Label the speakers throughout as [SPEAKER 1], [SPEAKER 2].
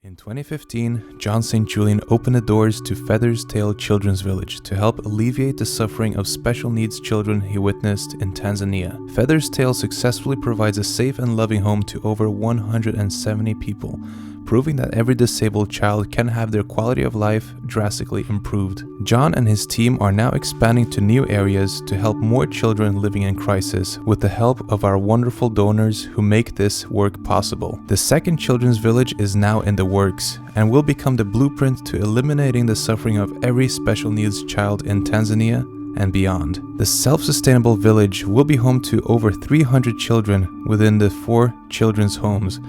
[SPEAKER 1] In 2015, John St. Julien opened the doors to Feather's Tale Children's Village to help alleviate the suffering of special needs children he witnessed in Tanzania. Feather's Tale successfully provides a safe and loving home to over 170 people, proving that every disabled child can have their quality of life drastically improved. John and his team are now expanding to new areas to help more children living in crisis with the help of our wonderful donors who make this work possible. The second children's village is now in the works and will become the blueprint to eliminating the suffering of every special needs child in Tanzania and beyond. The self-sustainable village will be home to over 300 children within the 4 children's homes.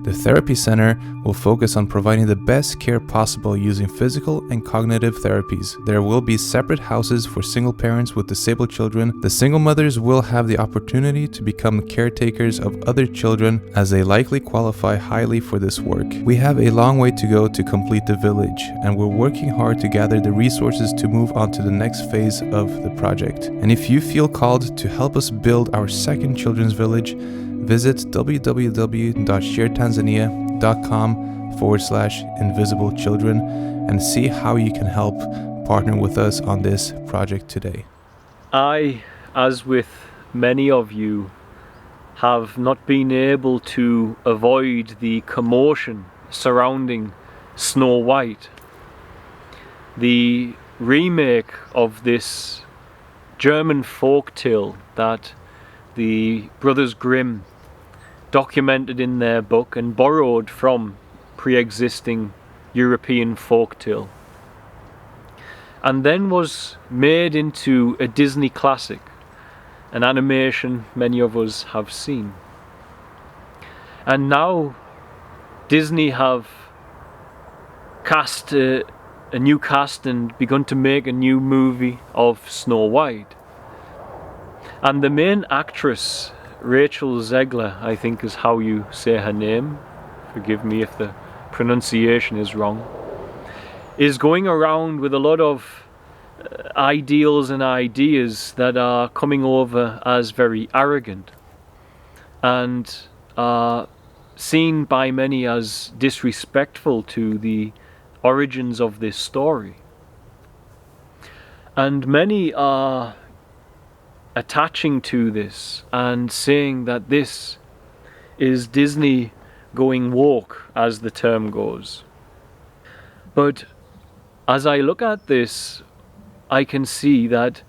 [SPEAKER 1] The therapy center will focus on providing the best care possible using physical and cognitive therapies. There will be separate houses for single parents with disabled children. The single mothers will have the opportunity to become caretakers of other children as they likely qualify highly for this work. We have a long way to go to complete the village, and we're working hard to gather the resources to move on to the next phase of the project. And if you feel called to help us build our second children's village, visit www.sharetanzania.com/invisible children and see how you can help partner with us on this project today.
[SPEAKER 2] I, as with many of you, have not been able to avoid the commotion surrounding Snow White. The remake of this German folktale that the Brothers Grimm documented in their book and borrowed from pre-existing European folktale, and then was made into a Disney classic, an animation many of us have seen. And now Disney have cast a new cast and begun to make a new movie of Snow White. And the main actress, Rachel Zegler, I think is how you say her name, forgive me if the pronunciation is wrong, is going around with a lot of ideals and ideas that are coming over as very arrogant and are seen by many as disrespectful to the origins of this story. And many are attaching to this and saying that this is Disney going woke, as the term goes. But as I look at this, I can see that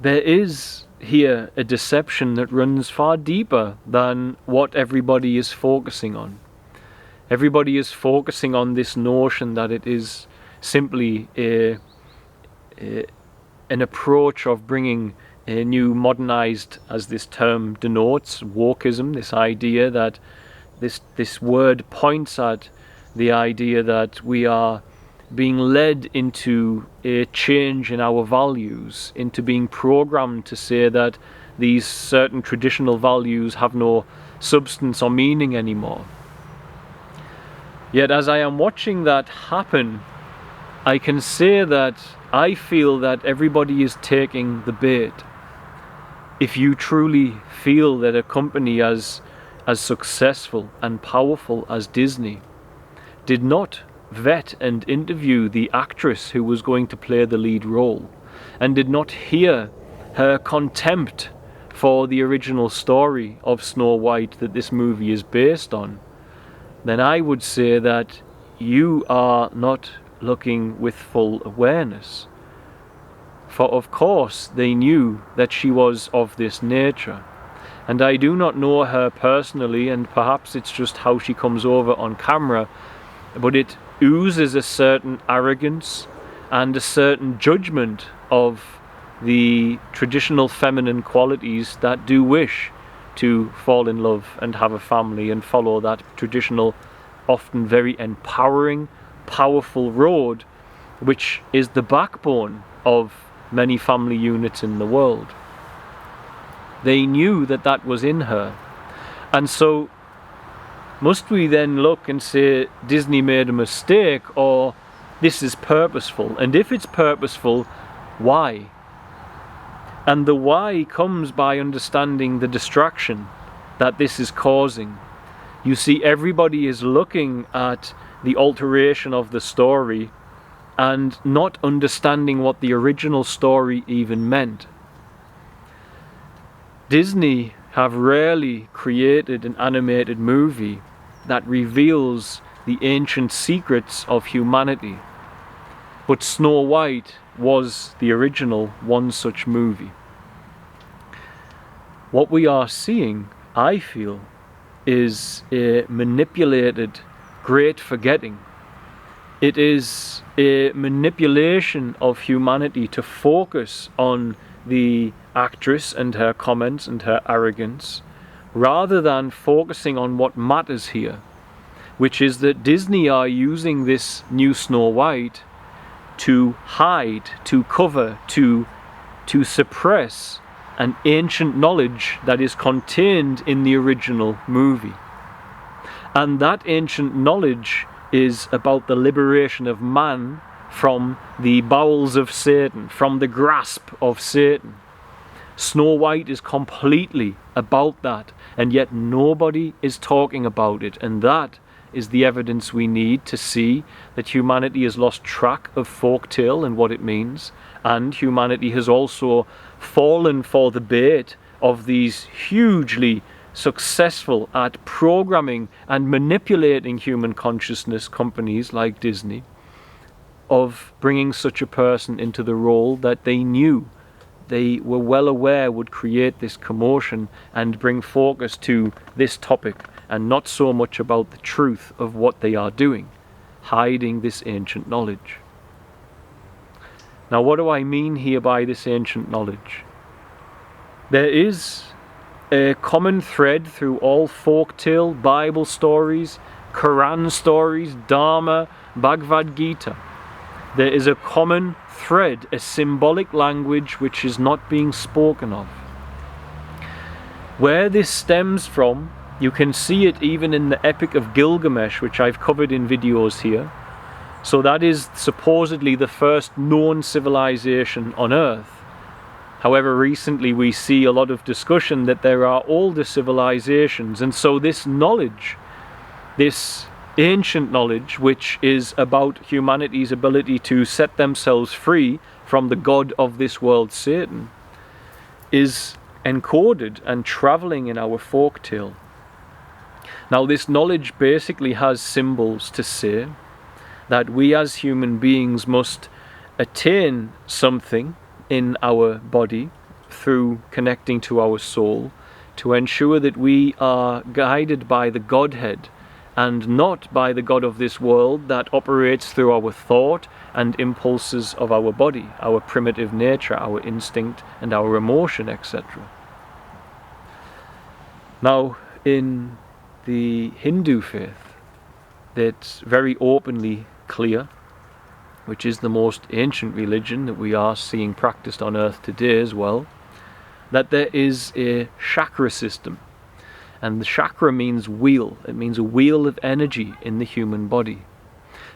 [SPEAKER 2] there is here a deception that runs far deeper than what everybody is focusing on. Everybody is focusing on this notion that it is simply an approach of bringing a new modernized, as this term denotes, wokeism, this idea that this word points at the idea that we are being led into a change in our values, into being programmed to say that these certain traditional values have no substance or meaning anymore. Yet as I am watching that happen, I can say that I feel that everybody is taking the bait. If you truly feel that a company as successful and powerful as Disney did not vet and interview the actress who was going to play the lead role, and did not hear her contempt for the original story of Snow White that this movie is based on, then I would say that you are not looking with full awareness. For of course they knew that she was of this nature, and I do not know her personally, and perhaps it's just how she comes over on camera, but it oozes a certain arrogance and a certain judgment of the traditional feminine qualities that do wish to fall in love and have a family and follow that traditional, often very empowering, powerful road, which is the backbone of many family units in the world. They knew that that was in her. And so must we then look and say Disney made a mistake, or this is purposeful? And if it's purposeful, why? And the why comes by understanding the distraction that this is causing. You see, everybody is looking at the alteration of the story and not understanding what the original story even meant. Disney have rarely created an animated movie that reveals the ancient secrets of humanity, but Snow White was the original one such movie. What we are seeing, I feel, is a manipulated great forgetting. It is a manipulation of humanity to focus on the actress and her comments and her arrogance, rather than focusing on what matters here, which is that Disney are using this new Snow White to hide, to cover, to suppress an ancient knowledge that is contained in the original movie. And that ancient knowledge is about the liberation of man from the bowels of Satan, from the grasp of Satan. Snow White is completely about that, and yet nobody is talking about it, and that is the evidence we need to see that humanity has lost track of folktale and what it means, and humanity has also fallen for the bait of these hugely successful at programming and manipulating human consciousness companies like Disney, of bringing such a person into the role that they knew, they were well aware would create this commotion and bring focus to this topic, and not so much about the truth of what they are doing, hiding this ancient knowledge. Now, what do I mean here by this ancient knowledge? There is a common thread through all folktale, Bible stories, Quran stories, Dharma, Bhagavad Gita. There is a common thread, a symbolic language which is not being spoken of. Where this stems from, you can see it even in the Epic of Gilgamesh, which I've covered in videos here. So that is supposedly the first known civilization on Earth. However, recently we see a lot of discussion that there are older civilizations, and so this knowledge, this ancient knowledge, which is about humanity's ability to set themselves free from the god of this world, Satan, is encoded and traveling in our folktale. Now, this knowledge basically has symbols to say that we as human beings must attain something in our body through connecting to our soul, to ensure that we are guided by the Godhead and not by the God of this world that operates through our thought and impulses of our body, our primitive nature, our instinct and our emotion, etc. Now, in the Hindu faith, that's very openly clear, which is the most ancient religion that we are seeing practiced on earth today as well, that there is a chakra system. And the chakra means wheel. It means a wheel of energy in the human body.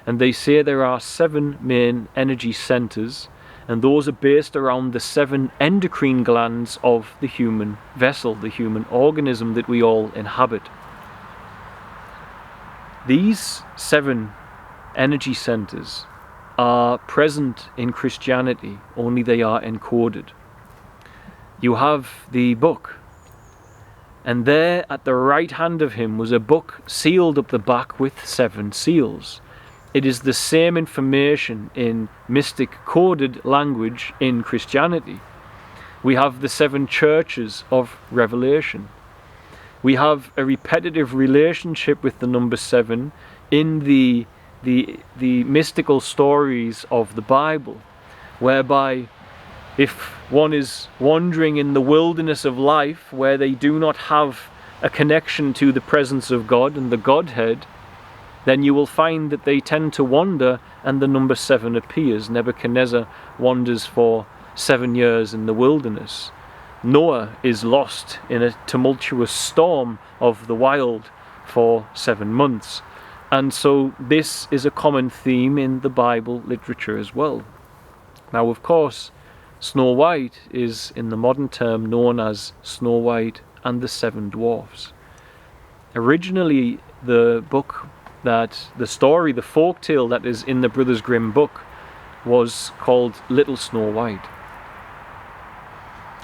[SPEAKER 2] And they say there are 7 main energy centers, and those are based around the 7 endocrine glands of the human vessel, the human organism that we all inhabit. These 7 energy centers are present in Christianity, only they are encoded. You have the book, and there at the right hand of him was a book sealed up the back with 7 seals. It is the same information in mystic coded language in Christianity. We have the 7 churches of Revelation. We have a repetitive relationship with the number 7 in the mystical stories of the Bible, whereby if one is wandering in the wilderness of life where they do not have a connection to the presence of God and the Godhead, then you will find that they tend to wander and the number 7 appears. Nebuchadnezzar wanders for 7 years in the wilderness. Noah is lost in a tumultuous storm of the wild for 7 months. And so this is a common theme in the Bible literature as well. Now, of course, Snow White is in the modern term known as Snow White and the 7 Dwarfs. Originally, the book that the story, the folk tale that is in the Brothers Grimm book, was called Little Snow White.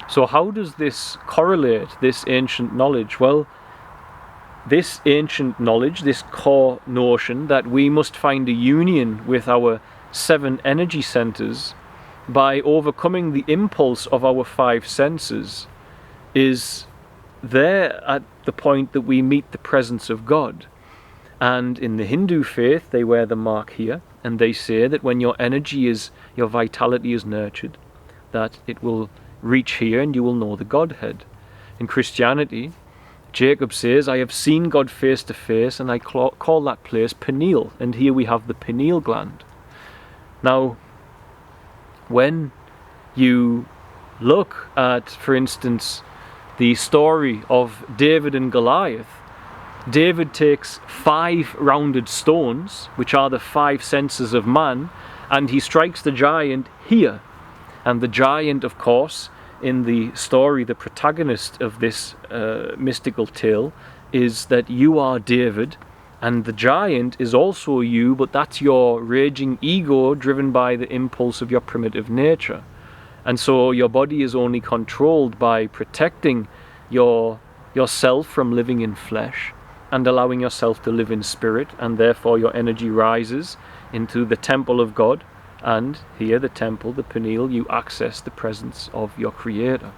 [SPEAKER 2] So how does this correlate, this ancient knowledge? Well, this ancient knowledge, this core notion that we must find a union with our 7 energy centers by overcoming the impulse of our 5 senses, is there at the point that we meet the presence of God. And in the Hindu faith, they wear the mark here, and they say that when your energy is, your vitality is nurtured, that it will reach here and you will know the Godhead. In Christianity, Jacob says, I have seen God face to face, and I call that place pineal. And here we have the pineal gland. Now, when you look at, for instance, the story of David and Goliath, David takes 5 rounded stones, which are the 5 senses of man, and he strikes the giant here. And the giant, of course, in the story, the protagonist of this mystical tale, is that you are David, and the giant is also you, but that's your raging ego driven by the impulse of your primitive nature. And so your body is only controlled by protecting yourself from living in flesh and allowing yourself to live in spirit, and therefore your energy rises into the temple of God, and here the temple, the pineal, you access the presence of your Creator.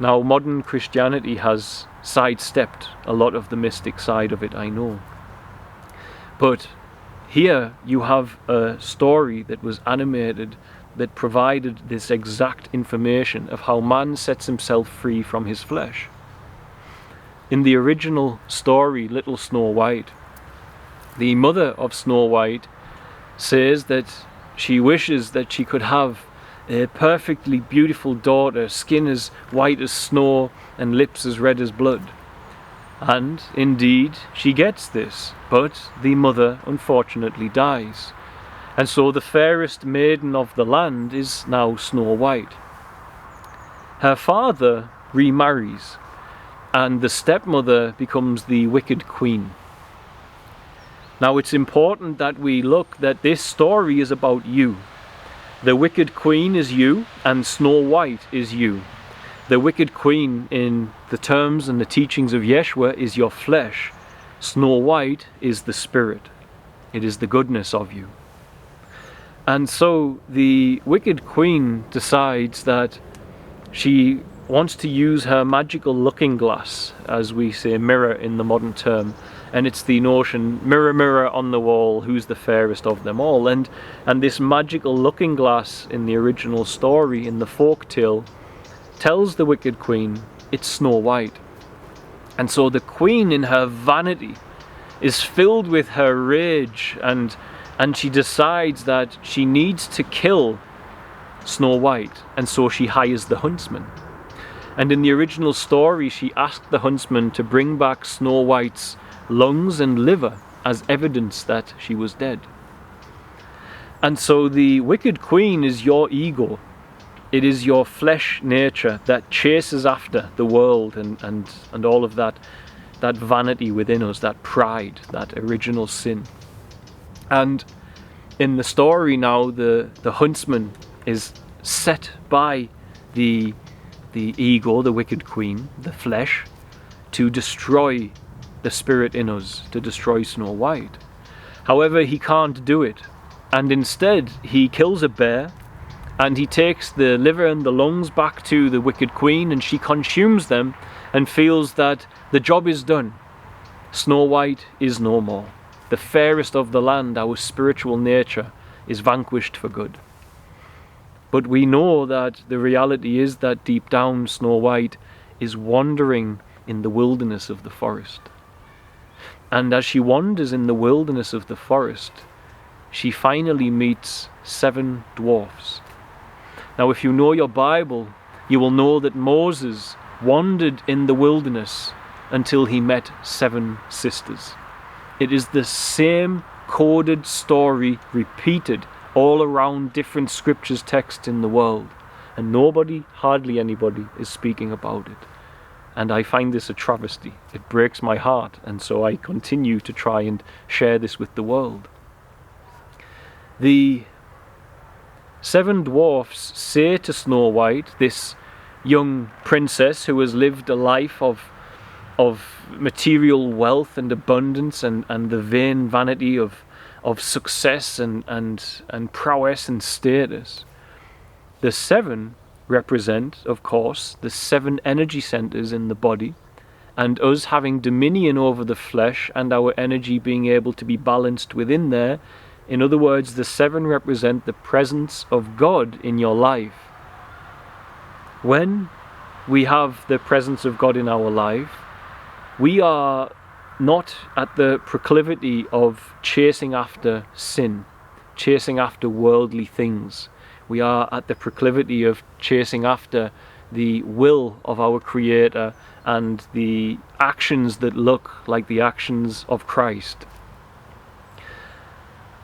[SPEAKER 2] Now, modern Christianity has sidestepped a lot of the mystic side of it, I know. But here you have a story that was animated that provided this exact information of how man sets himself free from his flesh. In the original story, Little Snow White, the mother of Snow White says that she wishes that she could have a perfectly beautiful daughter, skin as white as snow and lips as red as blood. And indeed she gets this, but the mother unfortunately dies. And so the fairest maiden of the land is now Snow White. Her father remarries, and the stepmother becomes the wicked queen. Now it's important that we look that this story is about you. The wicked queen is you, and Snow White is you. The wicked queen, in the terms and the teachings of Yeshua, is your flesh. Snow White is the spirit. It is the goodness of you. And so the wicked queen decides that she wants to use her magical looking glass, as we say mirror in the modern term, and it's the notion, mirror, mirror on the wall, who's the fairest of them all. And this magical looking glass in the original story, in the folk tale, tells the wicked queen it's Snow White. And so the queen, in her vanity, is filled with her rage, and she decides that she needs to kill Snow White, and so she hires the huntsman. And in the original story, she asked the huntsman to bring back Snow White's lungs and liver as evidence that she was dead. And so the wicked queen is your ego. It is your flesh nature that chases after the world and all of that vanity within us, that pride, that original sin. And in the story now, the huntsman is set by the ego, the wicked queen, the flesh, to destroy the spirit in us, to destroy Snow White. However, he can't do it, and instead he kills a bear, and he takes the liver and the lungs back to the wicked queen, and she consumes them and feels that the job is done. Snow White is no more. The fairest of the land, our spiritual nature, is vanquished for good. But we know that the reality is that deep down Snow White is wandering in the wilderness of the forest. And as she wanders in the wilderness of the forest, she finally meets 7 dwarfs. Now, if you know your Bible, you will know that Moses wandered in the wilderness until he met 7 sisters. It is the same coded story repeated all around different scriptures texts in the world, and nobody, hardly anybody, is speaking about it. And I find this a travesty. It breaks my heart, and so I continue to try and share this with the world. The 7 dwarfs say to Snow White, this young princess who has lived a life of material wealth and abundance and the vain vanity of success and prowess and status. The 7 represent, of course, the 7 energy centers in the body, and us having dominion over the flesh and our energy being able to be balanced within there. In other words, the 7 represent the presence of God in your life. When we have the presence of God in our life, we are not at the proclivity of chasing after sin, chasing after worldly things. We are at the proclivity of chasing after the will of our Creator and the actions that look like the actions of Christ.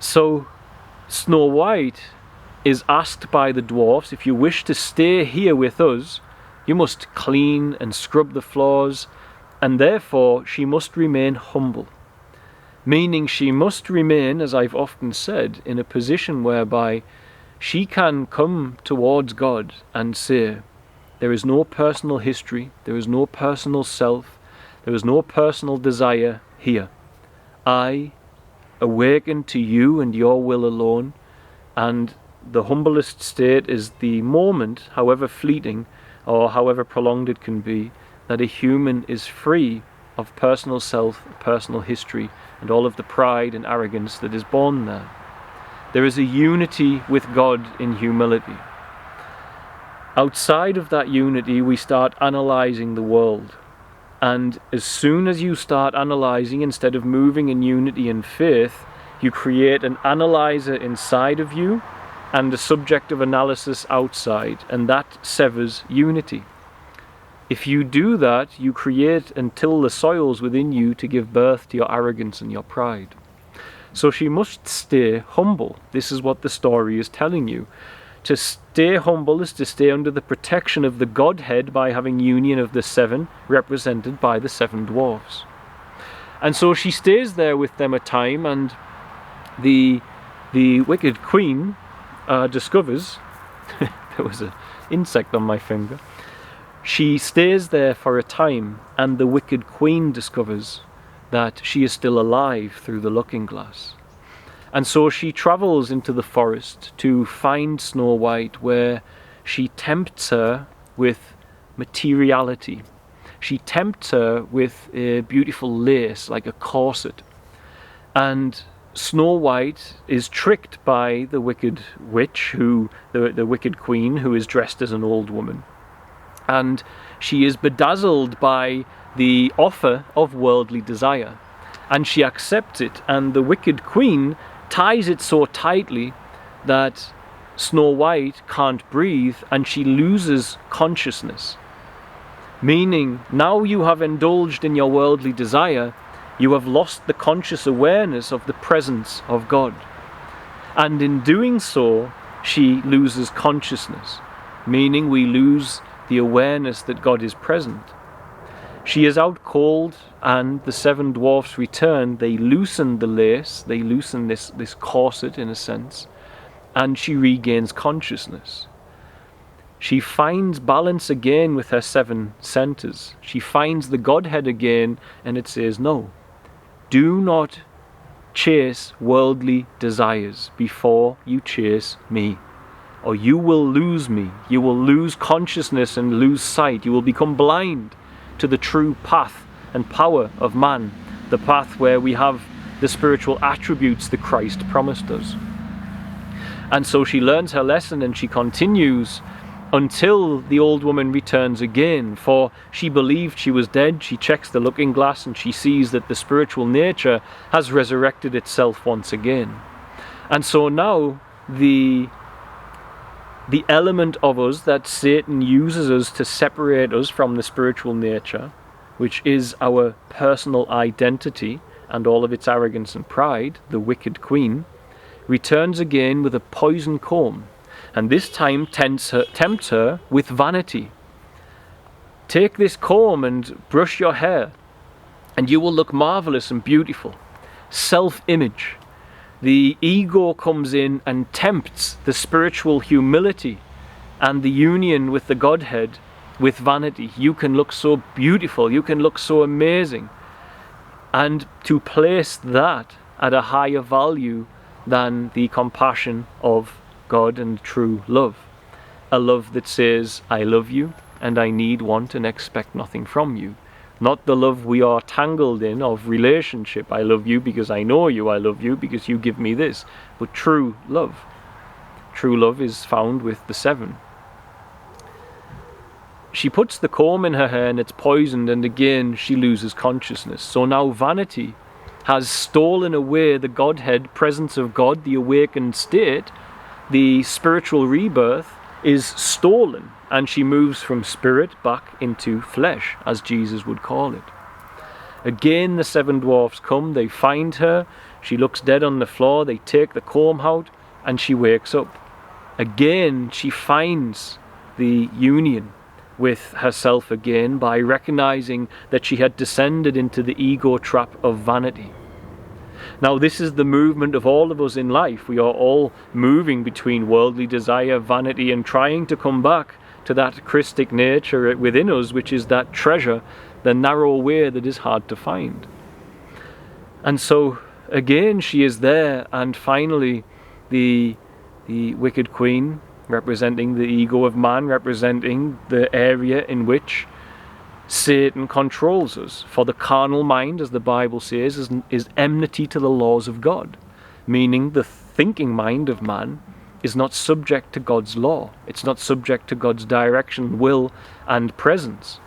[SPEAKER 2] So Snow White is asked by the dwarfs, if you wish to stay here with us, you must clean and scrub the floors, and therefore she must remain humble. Meaning she must remain, as I've often said, in a position whereby she can come towards God and say, there is no personal history, there is no personal self, there is no personal desire here. I awaken to you and your will alone, and the humblest state is the moment, however fleeting or however prolonged it can be, that a human is free of personal self, personal history, and all of the pride and arrogance that is born there. There is a unity with God in humility. Outside of that unity, we start analysing the world. And as soon as you start analysing, instead of moving in unity and faith, you create an analyzer inside of you and a subject of analysis outside, and that severs unity. If you do that, you create and till the soils within you to give birth to your arrogance and your pride. So she must stay humble. This is what the story is telling you. To stay humble is to stay under the protection of the Godhead by having union of the 7, represented by the 7 dwarfs. And so she stays there with them a time, and the wicked queen discovers there was an insect on my finger. She stays there for a time, and the wicked queen discovers that she is still alive through the looking glass. And so she travels into the forest to find Snow White, where she tempts her with materiality. She tempts her with a beautiful lace, like a corset. And Snow White is tricked by the wicked witch, the wicked queen, who is dressed as an old woman. And she is bedazzled by the offer of worldly desire. And she accepts it, and the wicked queen ties it so tightly that Snow White can't breathe, and she loses consciousness. Meaning, now you have indulged in your worldly desire, you have lost the conscious awareness of the presence of God. And in doing so, she loses consciousness, meaning we lose the awareness that God is present. She is out cold, and the 7 dwarfs return. They loosen the lace, they loosen this corset in a sense, and she regains consciousness. She finds balance again with her 7 centers. She finds the Godhead again, and it says, no, do not chase worldly desires before you chase me, or you will lose me. You will lose consciousness and lose sight. You will become blind to the true path and power of man, the path where we have the spiritual attributes that Christ promised us. And so she learns her lesson, and she continues until the old woman returns again, for she believed she was dead. She checks the looking glass and she sees that the spiritual nature has resurrected itself once again. And so now the element of us that Satan uses us to separate us from the spiritual nature, which is our personal identity and all of its arrogance and pride, the wicked queen, returns again with a poison comb, and this time tempts her with vanity. take this comb and brush your hair, and you will look marvelous and beautiful. Self-image. The ego comes in and tempts the spiritual humility and the union with the Godhead with vanity. You can look so beautiful, you can look so amazing. And to place that at a higher value than the compassion of God and true love. A love that says, I love you and I need, want and expect nothing from you. Not the love we are tangled in of relationship. I love you because I know you. I love you because you give me this. But true love. True love is found with the seven. She puts the comb in her hair and it's poisoned, and again she loses consciousness. So now vanity has stolen away the Godhead, presence of God, the awakened state. The spiritual rebirth is stolen, and she moves from spirit back into flesh, as Jesus would call it. Again the seven dwarfs come, they find her, she looks dead on the floor, they take the comb out, and she wakes up. Again she finds the union with herself again by recognizing that she had descended into the ego trap of vanity. Now this is the movement of all of us in life. We are all moving between worldly desire, vanity, and trying to come back to that Christic nature within us, which is that treasure, the narrow way that is hard to find. And so again she is there, and finally the wicked queen, representing the ego of man, representing the area in which Satan controls us. For the carnal mind, as the Bible says, is enmity to the laws of God, meaning the thinking mind of man is not subject to God's law. It's not subject to God's direction, will, and presence.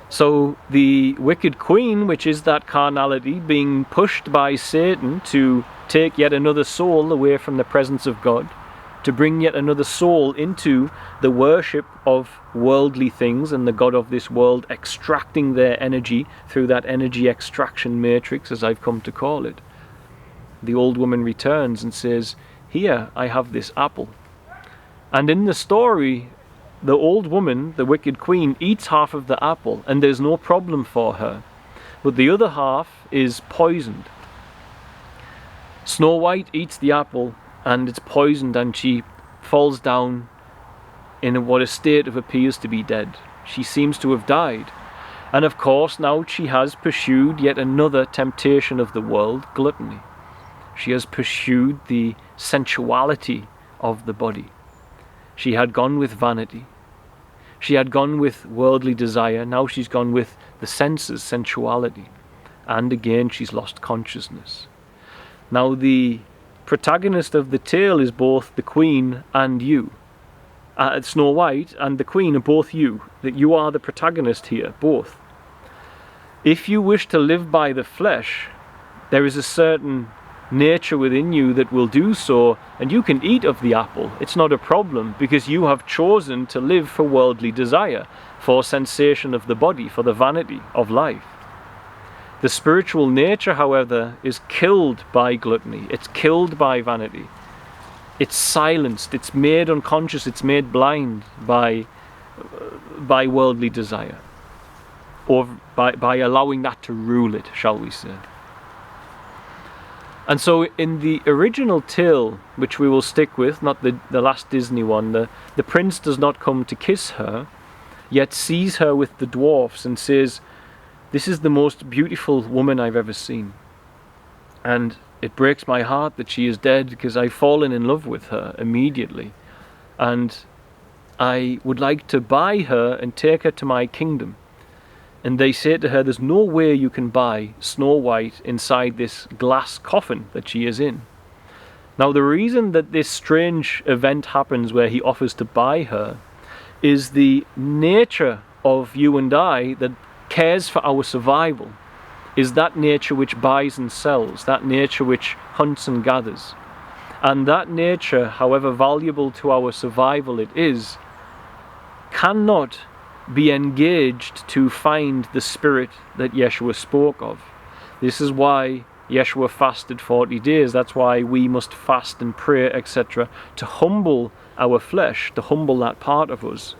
[SPEAKER 2] So the wicked queen, which is that carnality, being pushed by Satan to take yet another soul away from the presence of God, to bring yet another soul into the worship of worldly things and the God of this world, extracting their energy through that energy extraction matrix, as I've come to call it. The old woman returns and says, here, I have this apple. And in the story, the old woman, the wicked queen, eats half of the apple, and there's no problem for her. But the other half is poisoned. Snow White eats the apple, and it's poisoned, and she falls down in what a state of appears to be dead. She seems to have died. And of course now she has pursued yet another temptation of the world, gluttony. She has pursued the sensuality of the body. She had gone with vanity. She had gone with worldly desire. Now she's gone with the senses, sensuality. And again she's lost consciousness. Now the protagonist of the tale is both the queen and you. Snow White and the queen are both you. That you are the protagonist here, both. If you wish to live by the flesh, there is a certain nature within you that will do so, and you can eat of the apple. It's not a problem, because you have chosen to live for worldly desire, for sensation of the body, for the vanity of life. The spiritual nature, however, is killed by gluttony. It's killed by vanity. It's silenced. It's made unconscious. It's made blind by worldly desire, or by allowing that to rule it, shall we say. And so in the original tale, which we will stick with, not the last Disney one, the prince does not come to kiss her, yet sees her with the dwarfs and says, this is the most beautiful woman I've ever seen. And it breaks my heart that she is dead, because I've fallen in love with her immediately. And I would like to buy her and take her to my kingdom. And they say to her, there's no way you can buy Snow White inside this glass coffin that she is in. Now the reason that this strange event happens where he offers to buy her is the nature of you and I that cares for our survival, is that nature which buys and sells, that nature which hunts and gathers. And that nature, however valuable to our survival it is, cannot be engaged to find the spirit that Yeshua spoke of. This is why Yeshua fasted 40 days. That's why we must fast and pray, etc., to humble our flesh, to humble that part of us.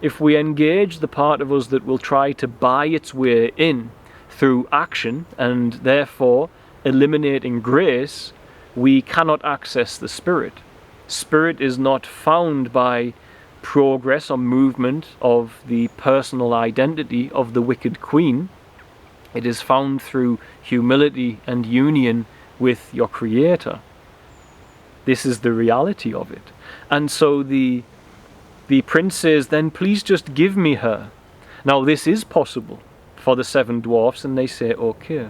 [SPEAKER 2] if we engage the part of us that will try to buy its way in through action and therefore eliminating grace, we cannot access the Spirit. Spirit is not found by progress or movement of the personal identity of the wicked queen. It is found through humility and union with your Creator. This is the reality of it. And so the prince says, then please just give me her. Now this is possible for the 7 dwarfs, and they say okay.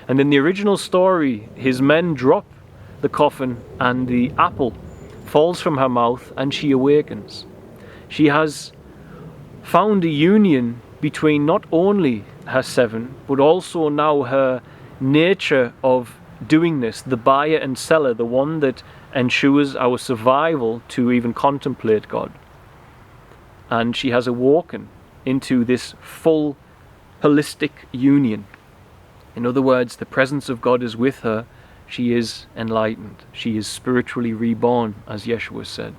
[SPEAKER 2] And in the original story, his men drop the coffin and the apple falls from her mouth and she awakens. She has found a union between not only her 7, but also now her nature of doing this, the buyer and seller, the one that ensures our survival to even contemplate God. And she has awoken into this full holistic union. In other words, the presence of God is with her. She is enlightened. She is spiritually reborn, as Yeshua said.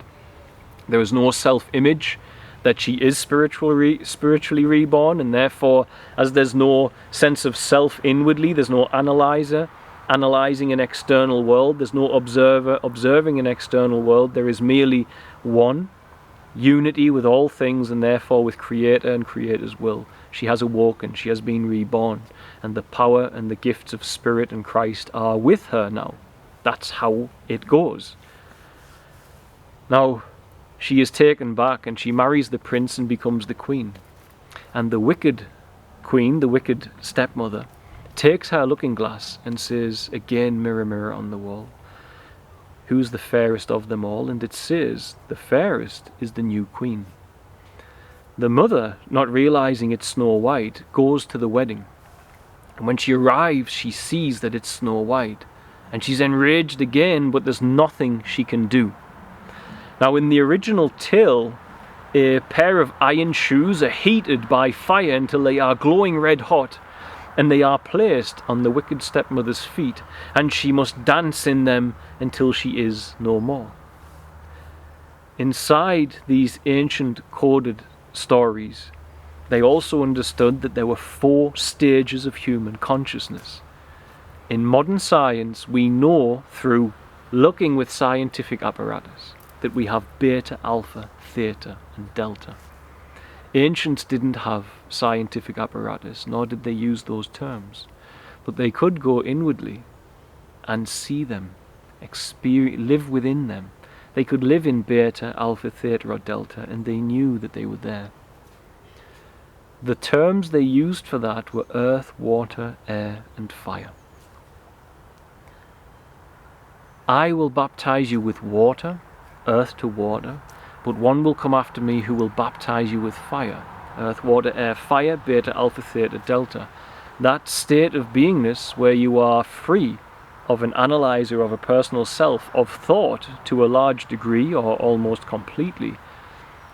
[SPEAKER 2] There is no self-image that she is spiritually reborn, and therefore, as there's no sense of self inwardly, there's no analyzer analyzing an external world, there's no observer observing an external world, there is merely one, unity with all things, and therefore with Creator and Creator's will. She has awoken, she has been reborn, and the power and the gifts of Spirit and Christ are with her now. That's how it goes. Now, she is taken back and she marries the prince and becomes the queen. And the wicked queen, the wicked stepmother, takes her looking glass and says, again, mirror, mirror on the wall, who's the fairest of them all? And it says, the fairest is the new queen. The mother, not realizing it's Snow White, goes to the wedding. And when she arrives, she sees that it's Snow White. And she's enraged again, but there's nothing she can do. Now, in the original tale, a pair of iron shoes are heated by fire until they are glowing red hot, and they are placed on the wicked stepmother's feet, and she must dance in them until she is no more. Inside these ancient coded stories, they also understood that there were 4 stages of human consciousness. In modern science, we know through looking with scientific apparatus that we have beta, alpha, theta, and delta. Ancients didn't have scientific apparatus, nor did they use those terms, but they could go inwardly and see them, live within them. They could live in beta, alpha, theta, or delta, and they knew that they were there. The terms they used for that were earth, water, air, and fire. I will baptize you with water, earth to water, but one will come after me who will baptize you with fire. Earth, water, air, fire, beta, alpha, theta, delta. That state of beingness where you are free of an analyzer of a personal self, of thought to a large degree or almost completely,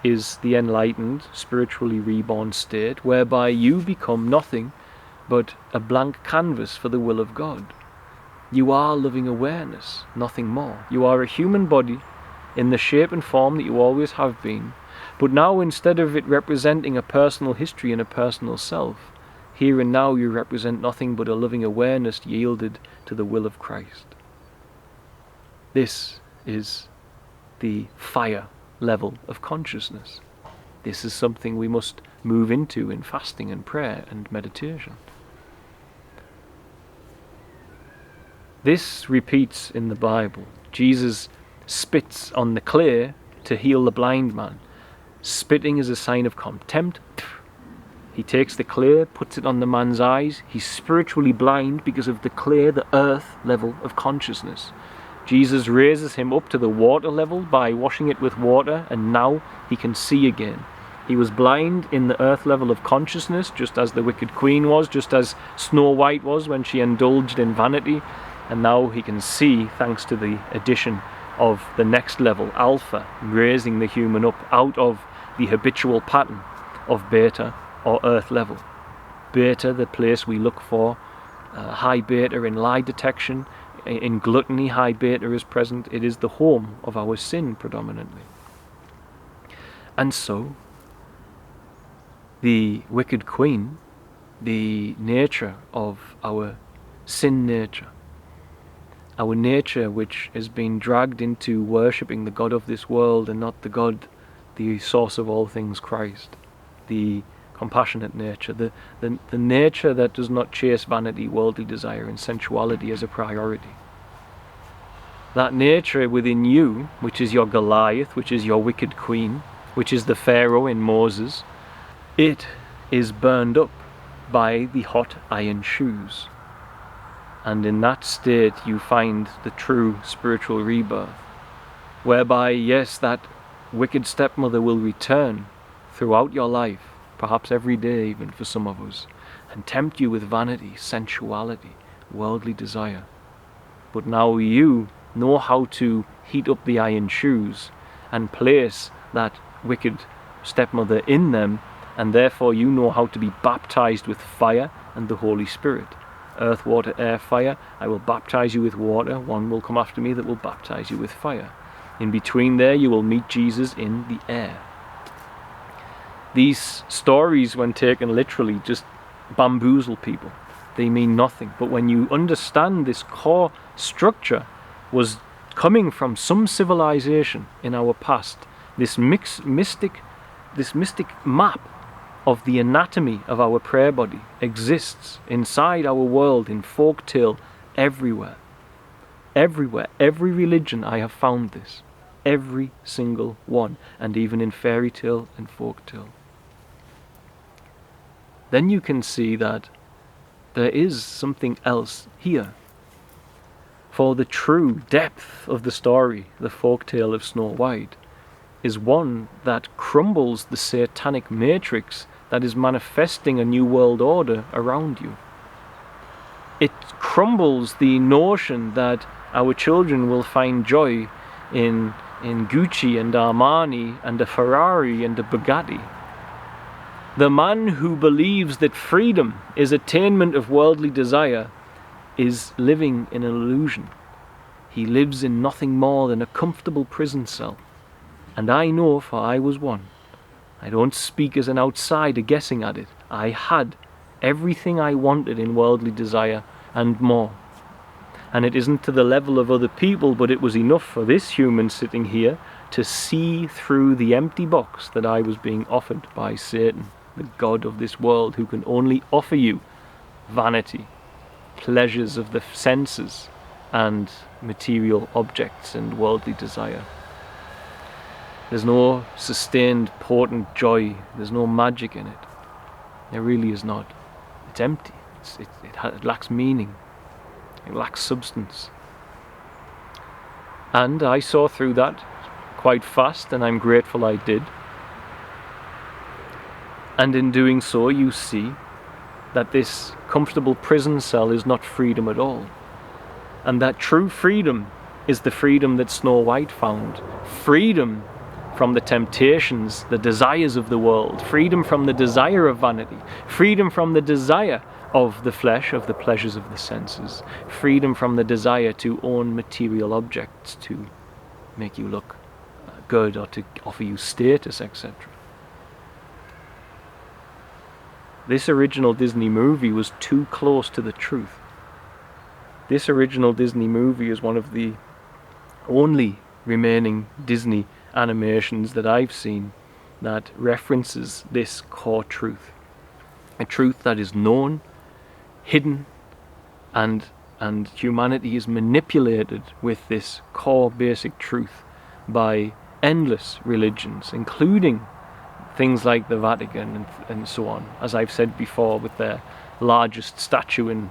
[SPEAKER 2] is the enlightened, spiritually reborn state whereby you become nothing but a blank canvas for the will of God. You are loving awareness, nothing more. You are a human body in the shape and form that you always have been, but now instead of it representing a personal history and a personal self, here and now you represent nothing but a loving awareness yielded to the will of Christ. This is the fire level of consciousness. This is something we must move into in fasting and prayer and meditation. This repeats in the Bible. Jesus spits on the clay to heal the blind man. Spitting is a sign of contempt. He takes the clay, puts it on the man's eyes. He's spiritually blind because of the clay, the earth level of consciousness. Jesus raises him up to the water level by washing it with water, and now he can see again. He was blind in the earth level of consciousness, just as the wicked queen was, just as Snow White was when she indulged in vanity, and now he can see thanks to the addition of the next level, Alpha, raising the human up out of the habitual pattern of beta or earth level. Beta, the place we look for, high beta in lie detection, in gluttony, high beta is present. It is the home of our sin predominantly. And so, the wicked queen, the nature of our sin nature. Our nature which has been dragged into worshipping the God of this world and not the God, the source of all things, Christ. The compassionate nature, the nature that does not chase vanity, worldly desire and sensuality as a priority. That nature within you, which is your Goliath, which is your wicked queen, which is the Pharaoh in Moses, it is burned up by the hot iron shoes. And in that state you find the true spiritual rebirth, whereby, yes, that wicked stepmother will return throughout your life, perhaps every day even for some of us, and tempt you with vanity, sensuality, worldly desire. But now you know how to heat up the iron shoes and place that wicked stepmother in them, and therefore you know how to be baptized with fire and the Holy Spirit. Earth, water, air, fire. I will baptize you with water. One will come after me that will baptize you with fire. In between there you will meet Jesus in the air. These stories, when taken literally, just bamboozle people. They mean nothing. But when you understand this core structure was coming from some civilization in our past, this mystic map of the anatomy of our prayer body exists inside our world, in folktale, everywhere. Everywhere, every religion I have found this. Every single one, and even in fairy tale and folktale. Then you can see that there is something else here. For the true depth of the story, the folktale of Snow White, is one that crumbles the satanic matrix that is manifesting a new world order around you. It crumbles the notion that our children will find joy in Gucci and Armani and a Ferrari and a Bugatti. The man who believes that freedom is attainment of worldly desire is living in an illusion. He lives in nothing more than a comfortable prison cell. And I know, for I was one. I don't speak as an outsider guessing at it. I had everything I wanted in worldly desire and more. And it isn't to the level of other people, but it was enough for this human sitting here to see through the empty box that I was being offered by Satan, the God of this world, who can only offer you vanity, pleasures of the senses, and material objects and worldly desire. There's no sustained, potent joy. There's no magic in it. There really is not. It's empty. It lacks meaning. It lacks substance. And I saw through that quite fast, and I'm grateful I did. And in doing so, you see that this comfortable prison cell is not freedom at all. And that true freedom is the freedom that Snow White found. Freedom from the temptations, the desires of the world. Freedom from the desire of vanity. Freedom from the desire of the flesh, of the pleasures of the senses. Freedom from the desire to own material objects to make you look good or to offer you status, etc. This original Disney movie was too close to the truth. This original Disney movie is one of the only remaining Disney animations that I've seen that references this core truth. A truth that is known, hidden, and humanity is manipulated with this core basic truth by endless religions, including things like the Vatican and so on. As I've said before, with their largest statue in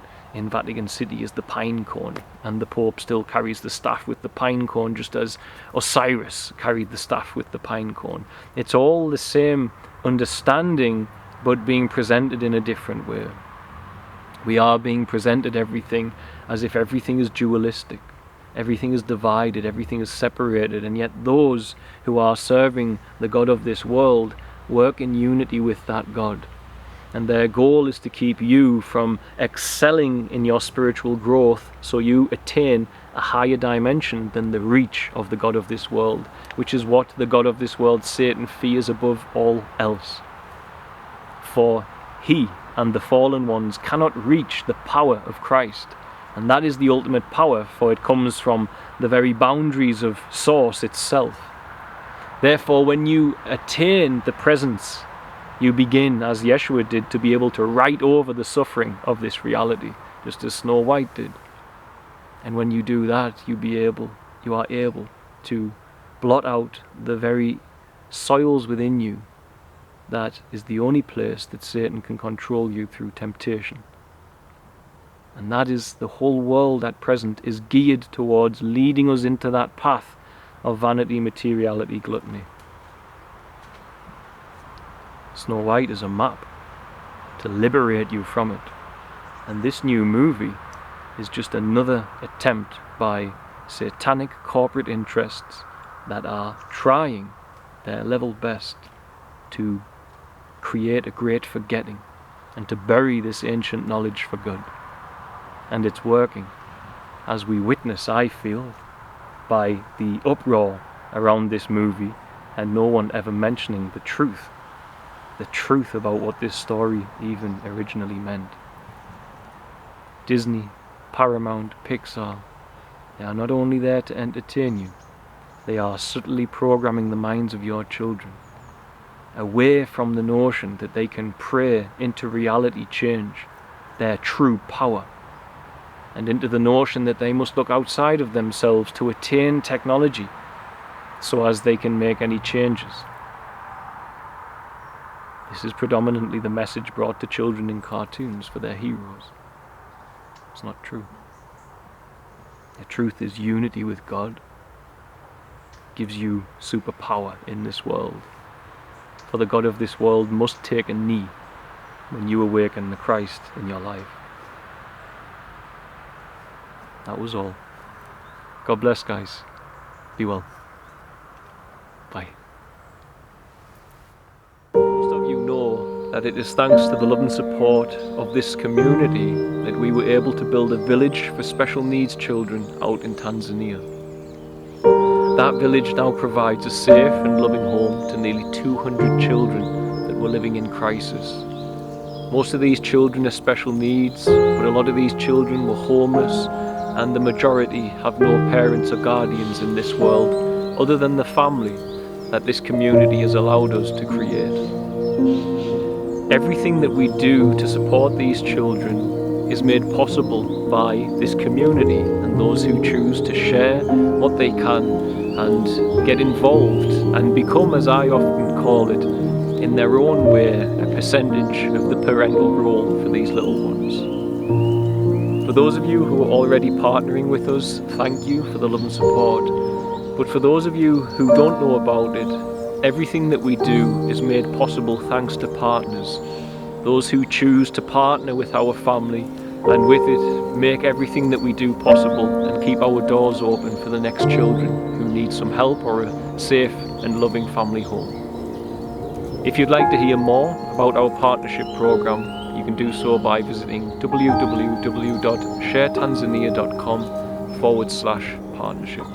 [SPEAKER 2] Vatican City is the pine cone, and the Pope still carries the staff with the pine cone, just as Osiris carried the staff with the pine cone. It's all the same understanding, but being presented in a different way. We are being presented everything as if everything is dualistic, everything is divided, everything is separated, and yet those who are serving the God of this world work in unity with that God. And their goal is to keep you from excelling in your spiritual growth, so you attain a higher dimension than the reach of the God of this world, which is what the God of this world, Satan, fears above all else. Therefore, he and the fallen ones cannot reach the power of Christ. And that is the ultimate power, for it comes from the very boundaries of Source itself. Therefore, when you attain the presence, you begin, as Yeshua did, to be able to write over the suffering of this reality, just as Snow White did. And when you do that, you are able to blot out the very soils within you. That is the only place that Satan can control you through temptation. And that is the whole world at present is geared towards leading us into that path of vanity, materiality, gluttony. Snow White is a map to liberate you from it. And this new movie is just another attempt by satanic corporate interests that are trying their level best to create a great forgetting and to bury this ancient knowledge for good. And it's working, as we witness, I feel, by the uproar around this movie and no one ever mentioning the truth about what this story even originally meant. Disney, Paramount, Pixar, they are not only there to entertain you, they are subtly programming the minds of your children away from the notion that they can pray into reality change, their true power, and into the notion that they must look outside of themselves to attain technology so as they can make any changes. This is predominantly the message brought to children in cartoons for their heroes. It's not true. The truth is unity with God gives you superpower in this world. For the God of this world must take a knee when you awaken the Christ in your life. That was all. God bless, guys. Be well. Bye. Most of you know that it is thanks to the love and support of this community that we were able to build a village for special needs children out in Tanzania. That village now provides a safe and loving home to nearly 200 children that were living in crisis. Most of these children are special needs, but a lot of these children were homeless, and the majority have no parents or guardians in this world other than the family that this community has allowed us to create. Everything that we do to support these children is made possible by this community and those who choose to share what they can and get involved and become, as I often call it, in their own way, a percentage of the parental role for these little ones. For those of you who are already partnering with us, thank you for the love and support. But for those of you who don't know about it, everything that we do is made possible thanks to partners. Those who choose to partner with our family and with it make everything that we do possible and keep our doors open for the next children who need some help or a safe and loving family home. If you'd like to hear more about our partnership program, you can do so by visiting www.sharetanzania.com/partnership.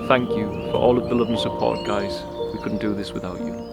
[SPEAKER 2] Thank you for all of the love and support, guys. We couldn't do this without you.